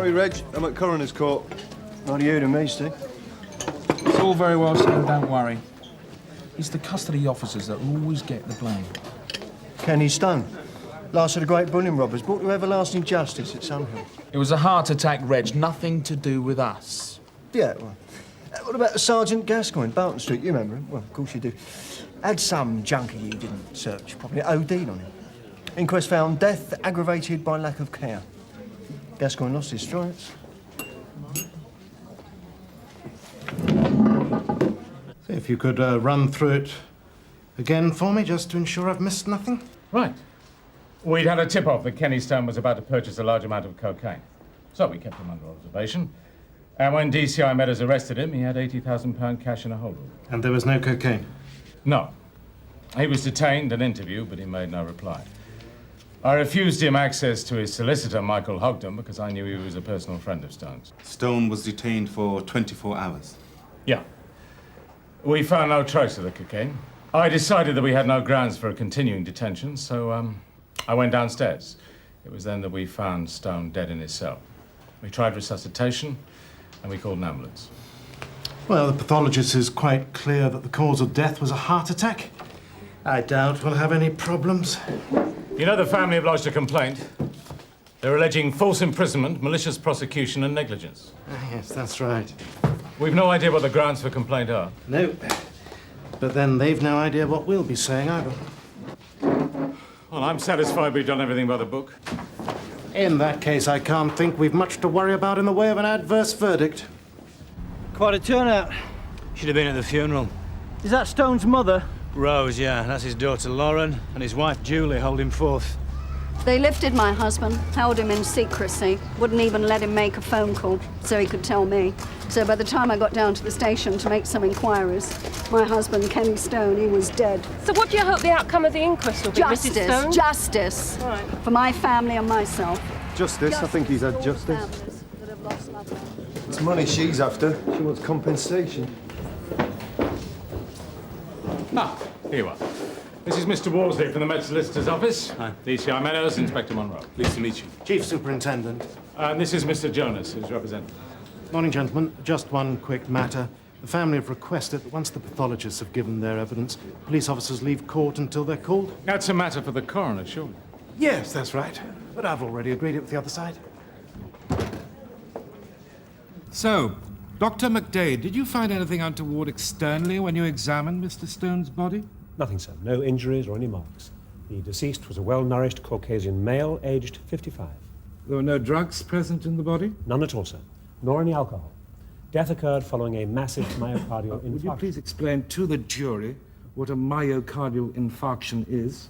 Sorry, Reg. I'm at Coroner's Court. Not you to me, Steve. It's all very well, Steele, don't worry. It's the custody officers that always get the blame. Kenny Stone, last of the great bullion robbers, brought to everlasting justice at Sunhill. It was a heart attack, Reg, nothing to do with us. Yeah, well, what about Sergeant Gascoigne, Barton Street? You remember him? Well, of course you do. Had some junkie you didn't search, probably OD'd on him. Inquest found death aggravated by lack of care. Gascoigne lost his stripes. So if you could run through it again for me, just to ensure I've missed nothing. Right. We'd had a tip-off that Kenny Stone was about to purchase a large amount of cocaine. So we kept him under observation. And when DCI Meadows arrested him, he had £80,000 cash in a hold room. And there was no cocaine? No. He was detained and interviewed, but he made no reply. I refused him access to his solicitor, Michael Hogden, because I knew he was a personal friend of Stone's. Stone was detained for 24 hours. Yeah. We found no trace of the cocaine. I decided that we had no grounds for a continuing detention, so I went downstairs. It was then that we found Stone dead in his cell. We tried resuscitation, and we called an ambulance. Well, the pathologist is quite clear that the cause of death was a heart attack. I doubt we'll have any problems. You know the family have lodged a complaint. They're alleging false imprisonment, malicious prosecution, and negligence. Yes, that's right. We've no idea what the grounds for complaint are. No. But then they've no idea what we'll be saying either. Well, I'm satisfied we've done everything by the book. In that case, I can't think we've much to worry about in the way of an adverse verdict. Quite a turnout. Should have been at the funeral. Is that Stone's mother? Rose, yeah. That's his daughter Lauren and his wife Julie holding forth. They lifted my husband, held him in secrecy, wouldn't even let him make a phone call so he could tell me. So by the time I got down to the station to make some inquiries, my husband, Kenny Stone, he was dead. So what do you hope the outcome of the inquest will be, Justice, Mrs. Stone? justice. Right. For my family and myself. Justice? I think he's had justice. Families that have lost loved ones. It's money she's after. She wants compensation. Ah, here you are. This is Mr. Worsley from the Met Solicitor's Office. Hi. DCI Meadows, Inspector Monroe. Pleased to meet you. Chief Superintendent. And this is Mr. Jonas, who's representing. Morning, gentlemen. Just one quick matter. The family have requested that once the pathologists have given their evidence, police officers leave court until they're called. That's a matter for the coroner, surely. Yes, that's right. But I've already agreed it with the other side. So, Dr. McDade, did you find anything untoward externally when you examined Mr. Stone's body? Nothing, sir. No injuries or any marks. The deceased was a well-nourished Caucasian male, aged 55. There were no drugs present in the body? None at all, sir. Nor any alcohol. Death occurred following a massive myocardial infarction. Would you please explain to the jury what a myocardial infarction is?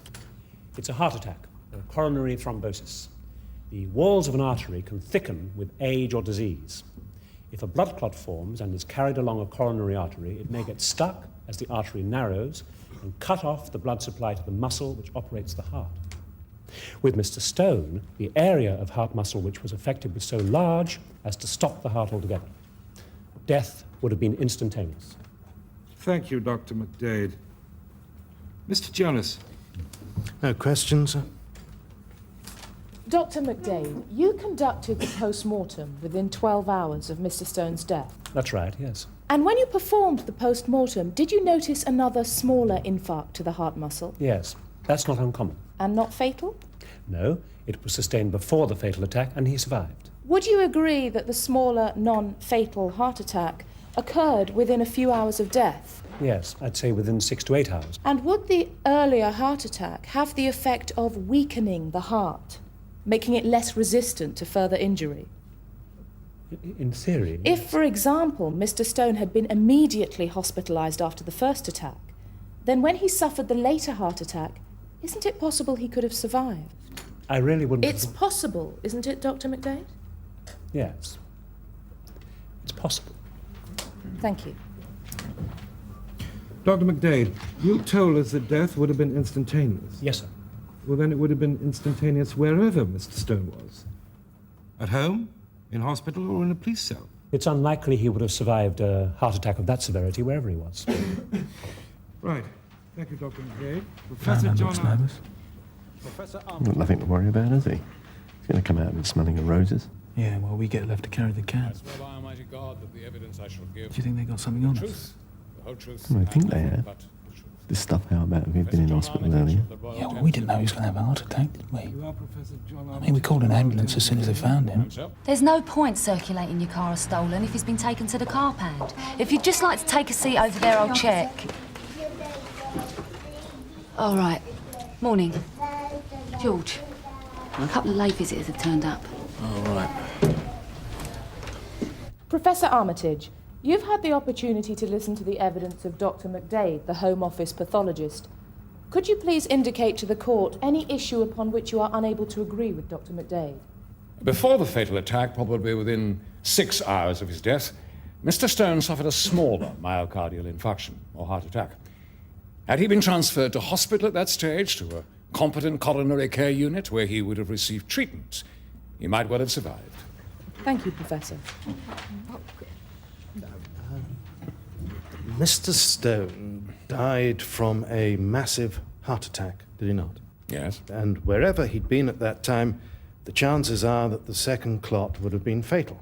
It's a heart attack, a coronary thrombosis. The walls of an artery can thicken with age or disease. If a blood clot forms and is carried along a coronary artery, it may get stuck as the artery narrows and cut off the blood supply to the muscle which operates the heart. With Mr. Stone, the area of heart muscle which was affected was so large as to stop the heart altogether. Death would have been instantaneous. Thank you, Dr. McDade. Mr. Jonas. No questions, sir? Dr. McDade, you conducted the post-mortem within 12 hours of Mr. Stone's death. That's right, yes. And when you performed the post-mortem, did you notice another smaller infarct to the heart muscle? Yes. That's not uncommon. And not fatal? No, it was sustained before the fatal attack and he survived. Would you agree that the smaller, non-fatal heart attack occurred within a few hours of death? Yes, I'd say within 6 to 8 hours. And would the earlier heart attack have the effect of weakening the heart, making it less resistant to further injury? In theory. If, for example, Mr. Stone had been immediately hospitalized after the first attack, then when he suffered the later heart attack, isn't it possible he could have survived? I really wouldn't... It's possible, isn't it, Dr. McDade? Yes. It's possible. Thank you. Dr. McDade, you told us that death would have been instantaneous. Yes, sir. Well, then it would have been instantaneous wherever Mr. Stone was. At home, in hospital, or in a police cell. It's unlikely he would have survived a heart attack of that severity wherever he was. Right. Thank you, Dr. McDade. Professor John... Got nothing to worry about, has he? He's going to come out of it smelling of roses. Yeah, well, we get left to carry the can. I swear by Almighty God that the evidence I shall give. Do you think they got something on us? Truth, the whole truth. I think they have. This stuff out about him being in hospital earlier. Yeah, well, we didn't know he was going to have a heart attack, did we? I mean, we called an ambulance as soon as they found him. There's no point circulating your car as stolen if he's been taken to the car pound. If you'd just like to take a seat over there, I'll check. All right. Morning. George, a couple of late visitors have turned up. All right. Professor Armitage, you've had the opportunity to listen to the evidence of Dr. McDade, the Home Office pathologist. Could you please indicate to the court any issue upon which you are unable to agree with Dr. McDade? Before the fatal attack, probably within 6 hours of his death, Mr. Stone suffered a smaller myocardial infarction or heart attack. Had he been transferred to hospital at that stage, to a competent coronary care unit where he would have received treatment, he might well have survived. Thank you, Professor. Mr. Stone died from a massive heart attack, did he not? Yes. And wherever he'd been at that time, the chances are that the second clot would have been fatal.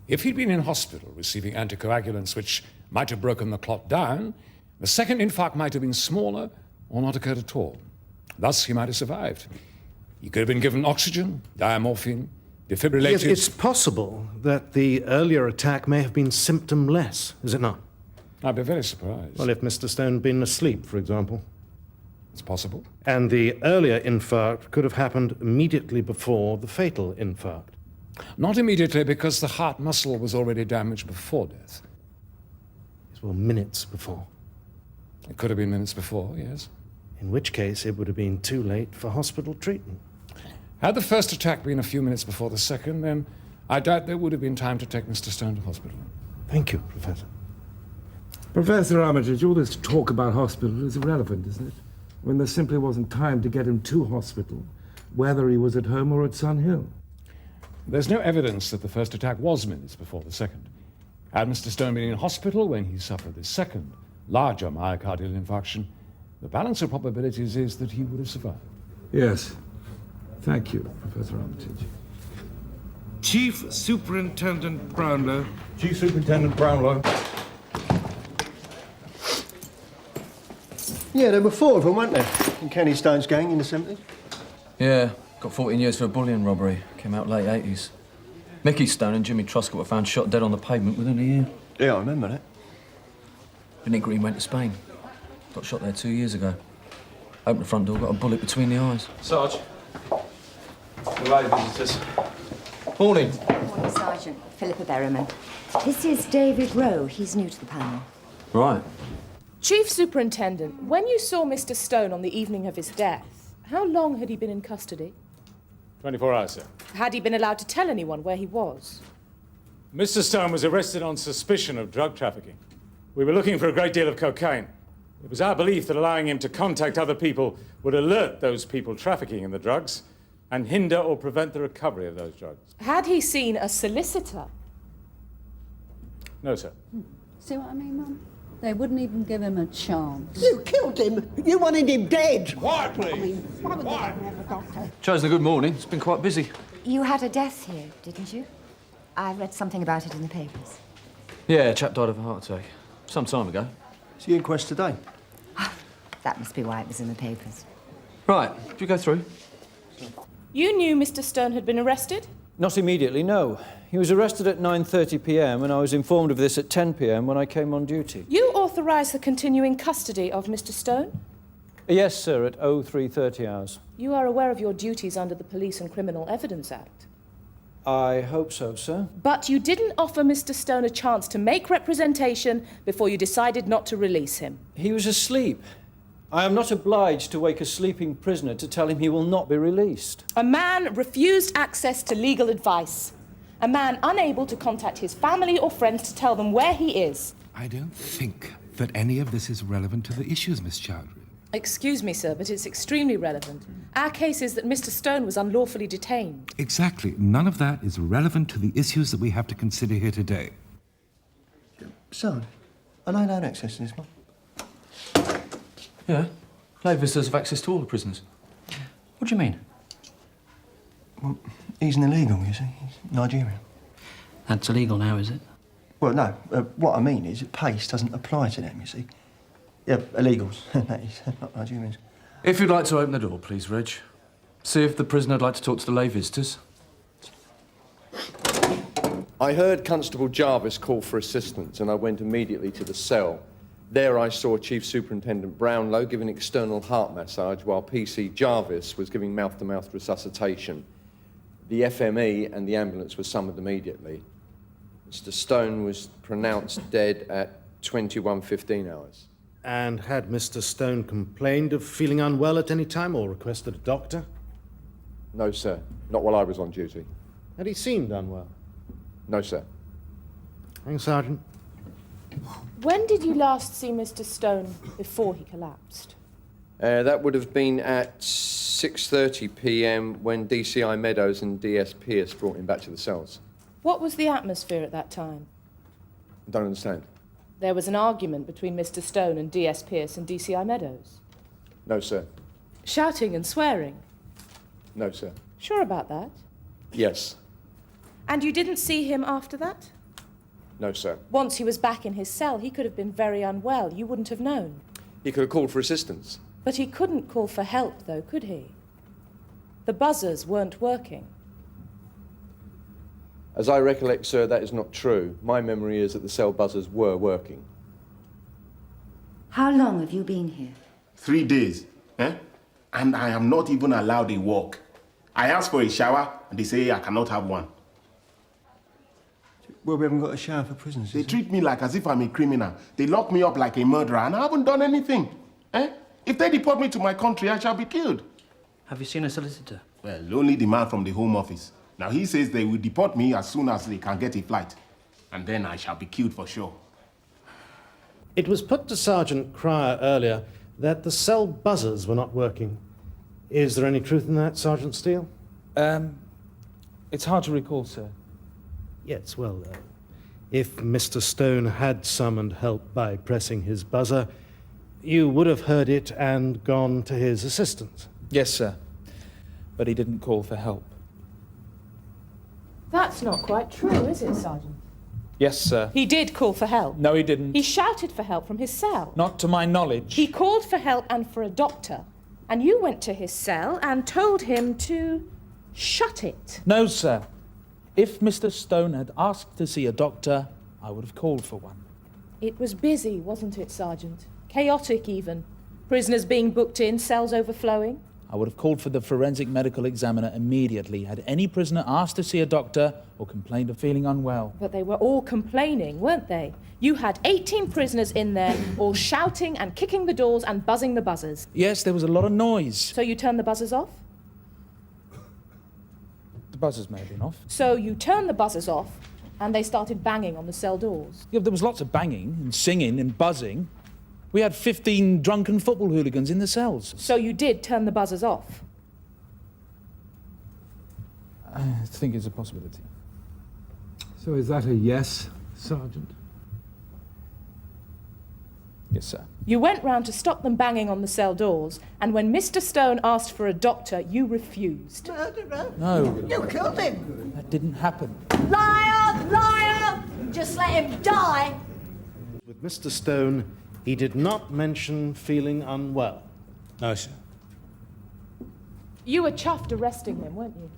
If he'd been in hospital receiving anticoagulants which might have broken the clot down, the second infarct might have been smaller or not occurred at all. Thus, he might have survived. He could have been given oxygen, diamorphine, defibrillated. Yes, it's possible that the earlier attack may have been symptomless, is it not? I'd be very surprised. Well, if Mr. Stone had been asleep, for example. It's possible. And the earlier infarct could have happened immediately before the fatal infarct. Not immediately, because the heart muscle was already damaged before death. Well, minutes before. It could have been minutes before, yes. In which case, it would have been too late for hospital treatment. Had the first attack been a few minutes before the second, then I doubt there would have been time to take Mr. Stone to hospital. Thank you, Professor. Professor Armitage, all this talk about hospital is irrelevant, isn't it? When there simply wasn't time to get him to hospital, whether he was at home or at Sun Hill. There's no evidence that the first attack was minutes before the second. Had Mr. Stone been in hospital when he suffered this second, larger myocardial infarction, the balance of probabilities is that he would have survived. Yes. Thank you, Professor Armitage. Chief Superintendent Brownlow. Chief Superintendent Brownlow. Yeah, there were 4 of them, weren't there? In Kenny Stone's gang in the 70s. Yeah, got 14 years for a bullion robbery. Came out late 80s. Mickey Stone and Jimmy Truscott were found shot dead on the pavement within a year. Yeah, I remember that. Vinnie Green went to Spain. Got shot there 2 years ago. Opened the front door, got a bullet between the eyes. Sarge. The lay visitors. Morning. Morning, Sergeant. Philippa Berryman. This is David Rowe. He's new to the panel. Right. Chief Superintendent, when you saw Mr. Stone on the evening of his death, how long had he been in custody? 24 hours, sir. Had he been allowed to tell anyone where he was? Mr. Stone was arrested on suspicion of drug trafficking. We were looking for a great deal of cocaine. It was our belief that allowing him to contact other people would alert those people trafficking in the drugs and hinder or prevent the recovery of those drugs. Had he seen a solicitor? No, sir. See what I mean, Mum? They wouldn't even give him a chance. You killed him. You wanted him dead. Quiet, please. I mean, why would they have a doctor? Chosen a good morning. It's been quite busy. You had a death here, didn't you? I read something about it in the papers. Yeah, a chap died of a heart attack. Some time ago. It's the inquest today. That must be why it was in the papers. Right, should we go through? You knew Mr. Stone had been arrested? Not immediately, no. He was arrested at 9:30 p.m. and I was informed of this at 10 p.m. when I came on duty. You authorised the continuing custody of Mr. Stone? Yes, sir, at 03:30 hours. You are aware of your duties under the Police and Criminal Evidence Act? I hope so, sir. But you didn't offer Mr. Stone a chance to make representation before you decided not to release him. He was asleep. I am not obliged to wake a sleeping prisoner to tell him he will not be released. A man refused access to legal advice. A man unable to contact his family or friends to tell them where he is. I don't think that any of this is relevant to the issues, Miss Chowdhury. Excuse me, sir, but it's extremely relevant. Our case is that Mr. Stone was unlawfully detained. Exactly. None of that is relevant to the issues that we have to consider here today. So, I know no access to this, Mum. Yeah. Lay visitors have access to all the prisoners. What do you mean? Well, he's an illegal, you see. He's Nigerian. That's illegal now, is it? Well, no. What I mean is that PACE doesn't apply to them, you see. Yeah, illegals, that is, not Nigerians. If you'd like to open the door, please, Reg. See if the prisoner would like to talk to the lay visitors. I heard Constable Jarvis call for assistance and I went immediately to the cell. There I saw Chief Superintendent Brownlow giving external heart massage while PC Jarvis was giving mouth-to-mouth resuscitation. The FME and the ambulance were summoned immediately. Mr. Stone was pronounced dead at 21:15 hours. And had Mr. Stone complained of feeling unwell at any time or requested a doctor? No, sir. Not while I was on duty. Had he seemed unwell? No, sir. Thanks, Sergeant. When did you last see Mr. Stone before he collapsed? That would have been at 6:30 p.m. when DCI Meadows and DS Pearce brought him back to the cells. What was the atmosphere at that time? I don't understand. There was an argument between Mr. Stone and DS Pearce and DCI Meadows. No, sir. Shouting and swearing? No, sir. Sure about that? Yes. And you didn't see him after that? No, sir. Once he was back in his cell, he could have been very unwell. You wouldn't have known. He could have called for assistance. But he couldn't call for help, though, could he? The buzzers weren't working. As I recollect, sir, that is not true. My memory is that the cell buzzers were working. How long have you been here? 3 days, and I am not even allowed a walk. I asked for a shower, and they say I cannot have one. Well, we haven't got a shower for prisoners. They treat me like as if I'm a criminal. They lock me up like a murderer, and I haven't done anything. If they deport me to my country, I shall be killed. Have you seen a solicitor? Well, only the man from the Home Office. Now, he says they will deport me as soon as they can get a flight. And then I shall be killed for sure. It was put to Sergeant Cryer earlier that the cell buzzers were not working. Is there any truth in that, Sergeant Steele? It's hard to recall, sir. Yes, well, if Mr. Stone had summoned help by pressing his buzzer, you would have heard it and gone to his assistance. Yes, sir. But he didn't call for help. That's not quite true, is it, Sergeant? Yes, sir. He did call for help. No, he didn't. He shouted for help from his cell. Not to my knowledge. He called for help and for a doctor. And you went to his cell and told him to shut it. No, sir. If Mr. Stone had asked to see a doctor, I would have called for one. It was busy, wasn't it, Sergeant? Chaotic, even. Prisoners being booked in, cells overflowing. I would have called for the forensic medical examiner immediately had any prisoner asked to see a doctor or complained of feeling unwell. But they were all complaining, weren't they? You had 18 prisoners in there, all shouting and kicking the doors and buzzing the buzzers. Yes, there was a lot of noise. So you turned the buzzers off? The buzzers may have been off. So you turned the buzzers off and they started banging on the cell doors? Yeah, there was lots of banging and singing and buzzing. We had 15 drunken football hooligans in the cells. So you did turn the buzzers off? I think it's a possibility. So is that a yes, Sergeant? Yes, sir. You went round to stop them banging on the cell doors, and when Mr. Stone asked for a doctor, you refused. Murderer? No. You killed him. That didn't happen. Liar! Liar! Just let him die. With Mr. Stone, he did not mention feeling unwell. No, sir. You were chuffed arresting him, weren't you?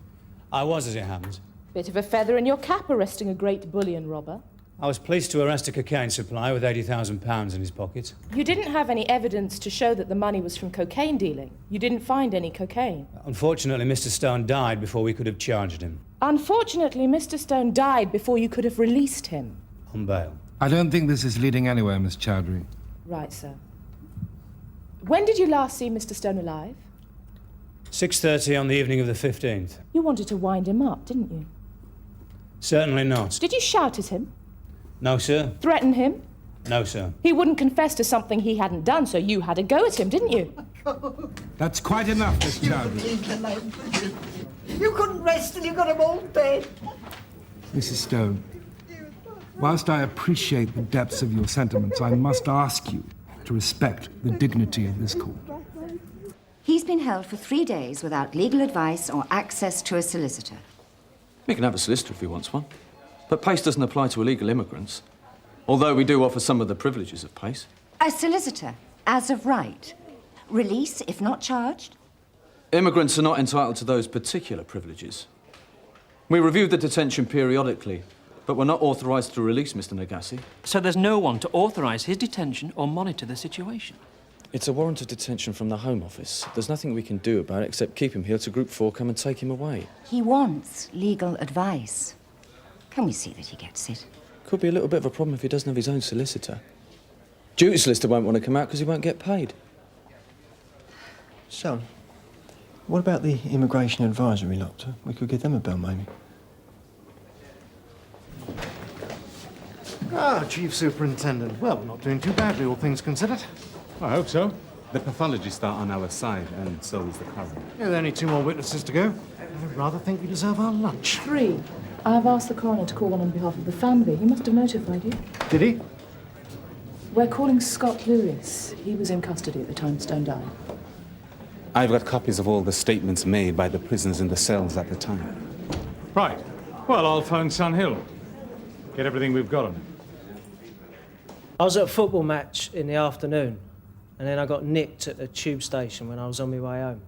I was, as it happens. Bit of a feather in your cap arresting a great bullion robber. I was pleased to arrest a cocaine supplier with £80,000 in his pocket. You didn't have any evidence to show that the money was from cocaine dealing. You didn't find any cocaine. Unfortunately, Mr. Stone died before we could have charged him. Unfortunately, Mr. Stone died before you could have released him. On bail. I don't think this is leading anywhere, Miss Chowdhury. Right, sir. When did you last see Mr. Stone alive? 6:30 on the evening of the 15th. You wanted to wind him up, didn't you? Certainly not. Did you shout at him? No, sir. Threaten him? No, sir. He wouldn't confess to something he hadn't done, so you had a go at him, didn't you? That's quite enough, Miss Chowdhury. You couldn't rest till you got them all dead. Mrs. Stone, whilst I appreciate the depths of your sentiments, I must ask you to respect the dignity of this court. He's been held for 3 days without legal advice or access to a solicitor. He can have a solicitor if he wants one. But PACE doesn't apply to illegal immigrants. Although we do offer some of the privileges of PACE. A solicitor, as of right. Release if not charged? Immigrants are not entitled to those particular privileges. We review the detention periodically, but we're not authorised to release Mr. Nagassi. So there's no one to authorise his detention or monitor the situation? It's a warrant of detention from the Home Office. There's nothing we can do about it except keep him here till Group 4 come and take him away. He wants legal advice. Can we see that he gets it? Could be a little bit of a problem if he doesn't have his own solicitor. Duty solicitor won't want to come out because he won't get paid. Son, what about the immigration advisory lot? We could give them a bell, maybe. Ah, Chief Superintendent. Well, we're not doing too badly, all things considered. I hope so. The pathologists are on our side, and so is the Carver. Yeah, there are only 2 more witnesses to go. I rather think we deserve our lunch. 3. I've asked the coroner to call one on behalf of the family. He must have notified you. Did he? We're calling Scott Lewis. He was in custody at the time Stone died. I've got copies of all the statements made by the prisoners in the cells at the time. Right. Well, I'll phone Sun Hill. Get everything we've got on him. I was at a football match in the afternoon, and then I got nicked at the tube station when I was on my way home.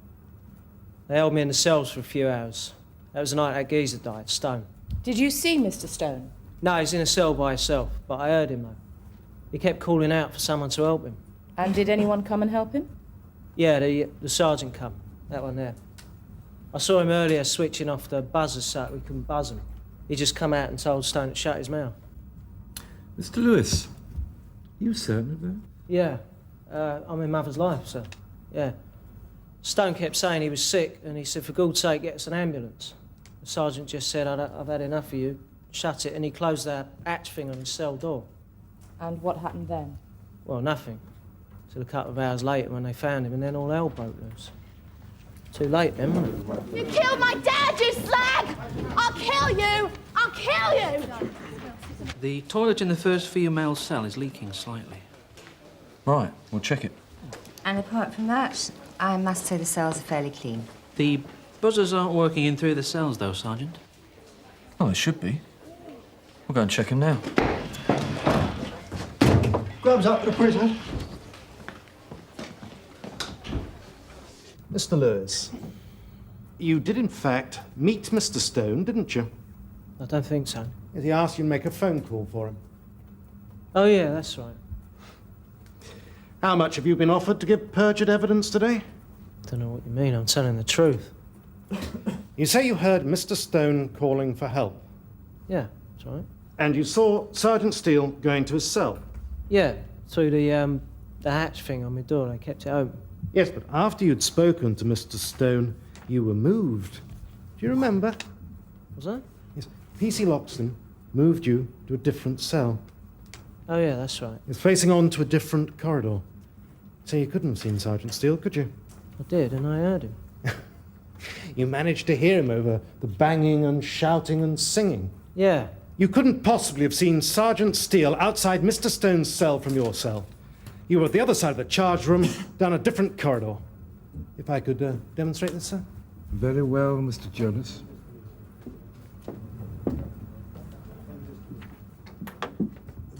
They held me in the cells for a few hours. That was the night that geezer died, Stone. Did you see Mr. Stone? No, he's in a cell by himself, but I heard him, though. He kept calling out for someone to help him. And did anyone come and help him? Yeah, the sergeant come, that one there. I saw him earlier switching off the buzzers so that we couldn't buzz him. He just come out and told Stone to shut his mouth. Mr. Lewis, you certain of that? Yeah, I'm in Mother's life, sir. Yeah. Stone kept saying he was sick, and he said, for God's sake, get us an ambulance. The sergeant just said, I've had enough of you. Shut it, and he closed that hatch thing on his cell door. And what happened then? Well, nothing. Till a couple of hours later when they found him, and then all hell broke loose. Too late then, wasn't it? You killed my dad, you slag! I'll kill you! I'll kill you! The toilet in the first female cell is leaking slightly. Right, we'll check it. And apart from that, I must say the cells are fairly clean. The buzzers aren't working in through the cells, though, Sergeant. Oh, they should be. We'll go and check them now. Grubs up for the prisoners. Mr. Lewis, you did in fact meet Mr. Stone, didn't you? I don't think so. Yes, he asked you to make a phone call for him. Oh, yeah, that's right. How much have you been offered to give perjured evidence today? Don't know what you mean. I'm telling the truth. You say you heard Mr. Stone calling for help. Yeah, that's right. And you saw Sergeant Steele going to his cell. Yeah, through the hatch thing on my door. I kept it open. Yes, but after you'd spoken to Mr. Stone, you were moved. Do you remember? Was I? Yes. PC Loxton moved you to a different cell. Oh, yeah, that's right. It's facing on to a different corridor. So you couldn't have seen Sergeant Steele, could you? I did, and I heard him. You managed to hear him over the banging and shouting and singing. Yeah. You couldn't possibly have seen Sergeant Steele outside Mr. Stone's cell from your cell. You were at the other side of the charge room, down a different corridor. If I could demonstrate this, sir? Very well, Mr. Jonas.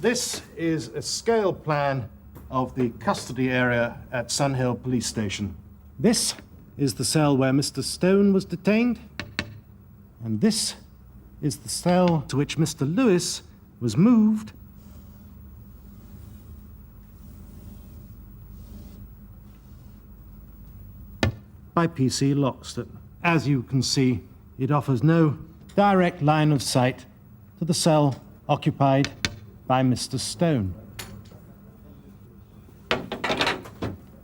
This is a scale plan of the custody area at Sun Hill Police Station. This is the cell where Mr. Stone was detained, and this is the cell to which Mr. Lewis was moved by PC Loxton. As you can see, it offers no direct line of sight to the cell occupied by Mr. Stone.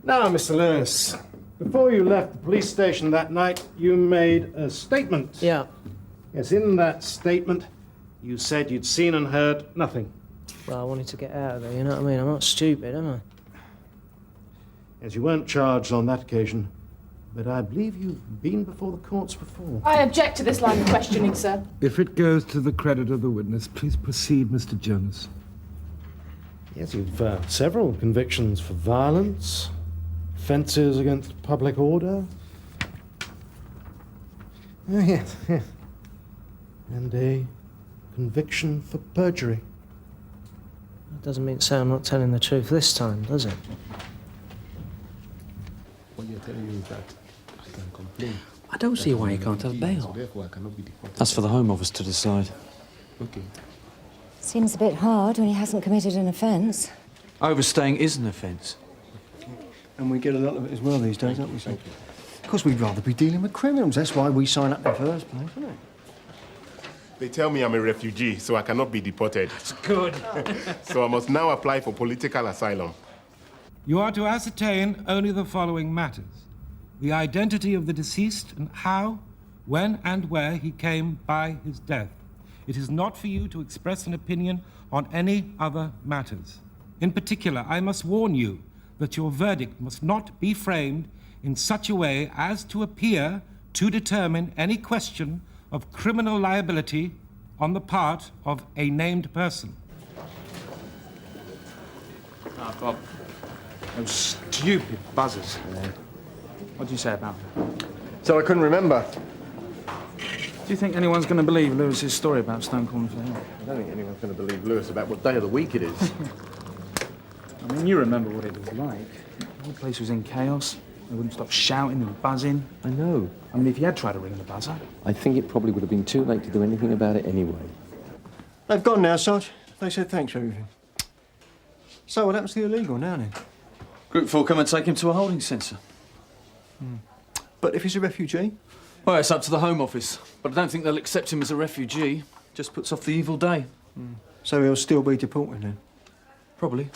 Now, Mr. Lewis, before you left the police station that night, you made a statement. Yeah. Yes, in that statement, you said you'd seen and heard nothing. Well, I wanted to get out of there, you know what I mean? I'm not stupid, am I? As you weren't charged on that occasion, but I believe you've been before the courts before. I object to this line of questioning, sir. If it goes to the credit of the witness, please proceed, Mr. Jonas. Yes, you've several convictions for violence, offences against public order. Oh, yes, yes. And a conviction for perjury. That doesn't mean to say I'm not telling the truth this time, does it? What you're telling me is that I can complain. I don't see why you can't have bail. So therefore, I cannot be deported. That's for the Home Office to decide. Okay. Seems a bit hard when he hasn't committed an offence. Overstaying is an offence. And we get a lot of it as well these days, don't we, sir? Of course, we'd rather be dealing with criminals. That's why we sign up in the first place, isn't it? They tell me I'm a refugee, so I cannot be deported. That's good. So I must now apply for political asylum. You are to ascertain only the following matters: the identity of the deceased and how, when, and where he came by his death. It is not for you to express an opinion on any other matters. In particular, I must warn you that your verdict must not be framed in such a way as to appear to determine any question of criminal liability on the part of a named person. I've got those stupid buzzers. What do you say about them? So I couldn't remember. Do you think anyone's going to believe Lewis's story about Stone Corner for him? I don't think anyone's going to believe Lewis about what day of the week it is. I mean, you remember what it was like. The whole place was in chaos. They wouldn't stop shouting and buzzing. I know. I mean, if you had tried to ring the buzzer... I think it probably would have been too late to do anything about it anyway. They've gone now, Sarge. They said thanks for everything. So what happens to the illegal now, then? Group 4 come and take him to a holding centre. But if he's a refugee? Well, it's up to the Home Office. But I don't think they'll accept him as a refugee. Just puts off the evil day. So he'll still be deported, then? Probably.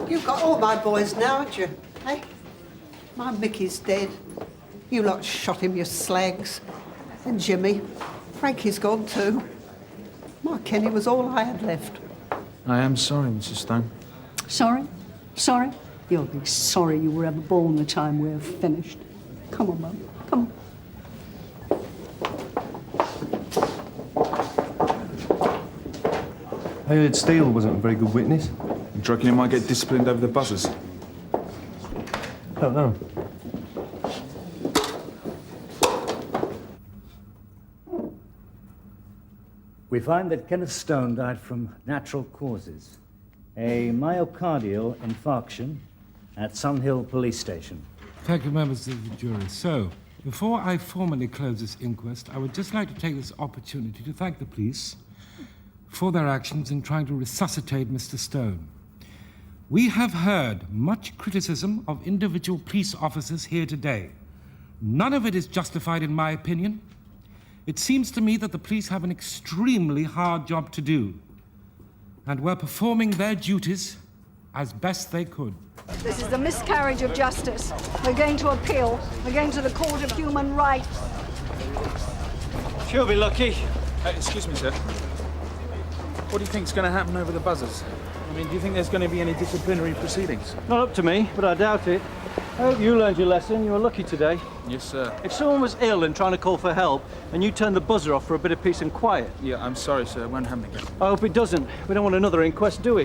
You've got all my boys now, haven't you? Hey? My Mickey's dead. You lot shot him, you slags. And Jimmy. Frankie's gone too. My Kenny was all I had left. I am sorry, Mrs. Stone. Sorry? Sorry? You'll be sorry you were ever born the time we're finished. Come on, Mum. Come on. I heard Steele wasn't a very good witness. Do you reckon he might get disciplined over the buzzers? Don't know. We find that Kenneth Stone died from natural causes. A myocardial infarction at Sunhill Police Station. Thank you, members of the jury. So, before I formally close this inquest, I would just like to take this opportunity to thank the police for their actions in trying to resuscitate Mr. Stone. We have heard much criticism of individual police officers here today. None of it is justified, in my opinion. It seems to me that the police have an extremely hard job to do, and were performing their duties as best they could. This is a miscarriage of justice. We're going to appeal. We're going to the Court of Human Rights. She'll be lucky. Excuse me, sir. What do you think's going to happen over the buzzers? I mean, do you think there's going to be any disciplinary proceedings? Not up to me, but I doubt it. I hope you learned your lesson. You were lucky today. Yes, sir. If someone was ill and trying to call for help, and you turned the buzzer off for a bit of peace and quiet... Yeah, I'm sorry, sir. It won't happen again. I hope it doesn't. We don't want another inquest, do we?